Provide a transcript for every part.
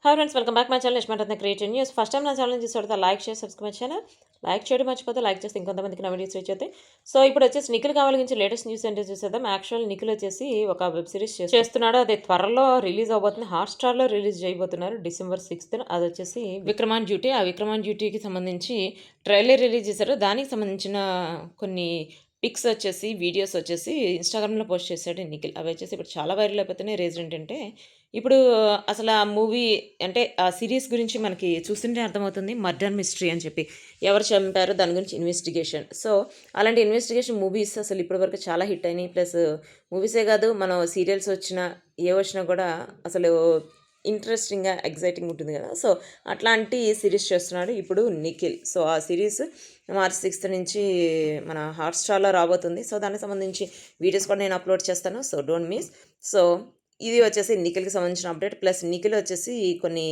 Hi friends, welcome back my channel Yashmaratna creative news. First time నా channel చూస్తే like share subscribe my channel. Like చేయడం మర్చిపోతే like చేస్తే ఇంకొంతమందికి నా వీడియోస్ రీచ్ అవుతాయి. సో ఇప్పుడు వచ్చేసి నిఖిల్ కావాలి గురించి లేటెస్ట్ న్యూస్ ఏంటో చూసేద్దాం. యాక్చువల్ నిఖిల్ వచ్చేసి ఒక వెబ్ సిరీస్ చేస్తున్నాడు. అది త్వరలో రిలీజ్ అవబోతుంది. హాట్స్టార్లో రిలీజ్ చేయబోతున్నారు December 6th. అది వచ్చేసి విక్రమాన్ డ్యూటీ. ఆ విక్రమాన్ డ్యూటీకి సంబంధించి ట్రైలర్ రిలీజ్ చేశారు. దానికి సంబంధించిన కొన్ని పిక్స్ వచ్చేసి వీడియోస్ వచ్చేసి ఇన్స్టాగ్రామ్లో పోస్ట్ చేశాడు నిఖిల్. అవి వచ్చేసి ఇప్పుడు చాలా వైరల్ అయిపోతున్నాయి. రీజన్ ఏంటంటే ఇప్పుడు అసలు ఆ మూవీ అంటే ఆ సిరీస్ గురించి మనకి చూస్తుంటే అర్థమవుతుంది. మర్డర్ మిస్టరీ అని చెప్పి ఎవరు చంపారో దాని గురించి ఇన్వెస్టిగేషన్. సో అలాంటి ఇన్వెస్టిగేషన్ మూవీస్ అసలు ఇప్పటివరకు చాలా హిట్ అయినాయి. ప్లస్ మూవీసే కాదు, మనం సీరియల్స్ వచ్చినా ఏ వచ్చినా కూడా అసలు ఇంట్రెస్టింగ్గా ఎగ్జైటింగ్ ఉంటుంది కదా. సో అట్లాంటి సిరీస్ చేస్తున్నాడు ఇప్పుడు నిఖిల్. సో ఆ సిరీస్ March 6th నుంచి మన హాట్స్టార్లో రాబోతుంది. సో దానికి సంబంధించి వీడియోస్ కూడా నేను అప్లోడ్ చేస్తాను. So don't miss. సో ఇది వచ్చేసి నిఖిల్కి సంబంధించిన అప్డేట్. ప్లస్ నిఖిల్ వచ్చేసి కొన్ని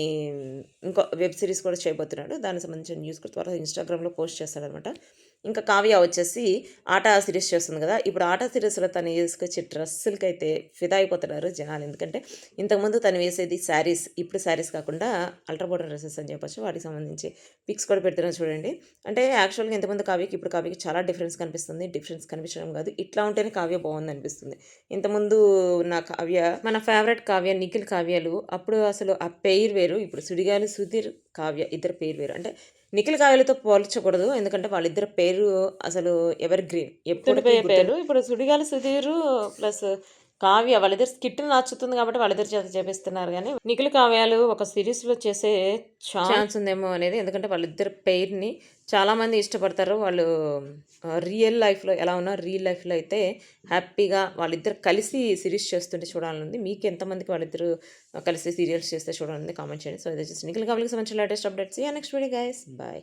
ఇంకో వెబ్ సిరీస్ కూడా చేయబోతున్నాడు. దానికి సంబంధించిన న్యూస్ కూడా త్వరగా ఇన్స్టాగ్రామ్లో పోస్ట్ చేస్తాడనమాట. ఇంకా కావ్య వచ్చేసి ఆటా సిరీస్ చేస్తుంది కదా. ఇప్పుడు ఆటా సిరీస్లో తను వేసుకొచ్చే డ్రెస్సులకి అయితే ఫిదా అయిపోతున్నారు జనాలు. ఎందుకంటే ఇంతకుముందు తను వేసేది శారీస్, ఇప్పుడు శారీస్ కాకుండా అల్ట్రా బోర్డర్ డ్రెస్సెస్ అని చెప్పొచ్చు. వాటికి సంబంధించి పిక్స్ కూడా పెడుతున్నారు చూడండి. అంటే యాక్చువల్గా ఇంతకుముందు కావ్యకి ఇప్పుడు కావ్యకి చాలా డిఫరెన్స్ కనిపిస్తుంది. డిఫరెన్స్ కనిపించడం కాదు, ఇట్లా ఉంటేనే కావ్య బాగుంది అనిపిస్తుంది. ఇంతకుముందు నా కావ్య, మన ఫేవరెట్ కావ్య నిఖిల్ కావ్యాలు, అప్పుడు అసలు ఆ పేరు వేరు. ఇప్పుడు సుడిగాలి సుధీర్ కావ్య ఇద్దరు పేరు వేరు. అంటే నిఖిల్ కావ్యలతో పోల్చకూడదు, ఎందుకంటే వాళ్ళిద్దరు పేరు అసలు ఎవర్ గ్రీన్, ఎప్పుడు పేరు. ఇప్పుడు సుడిగాలి సుధీర్ ప్లస్ కావ్య వాళ్ళిద్దరు స్కిట్ నచ్చుతుంది కాబట్టి వాళ్ళిద్దరు చేత చేపిస్తున్నారు. కానీ నిఖిల్ కావ్యాలు ఒక సిరీస్లో చేసే ఛాన్స్ ఉందేమో అనేది, ఎందుకంటే వాళ్ళిద్దరు పేరుని చాలామంది ఇష్టపడతారు. వాళ్ళు రియల్ లైఫ్లో ఎలా ఉన్నారు, రియల్ లైఫ్లో అయితే హ్యాపీగా వాళ్ళిద్దరు కలిసి సిరీస్ చేస్తుంటే చూడాలనుంది. మీకు ఎంతమందికి వాళ్ళిద్దరు కలిసి సీరియల్స్ చేస్తే చూడాలని కామెంట్ చేయండి. సో ఇది వచ్చేసి నిఖిల్ కావ్యాలకు సంబంధించిన latest updates. Next video guys, bye.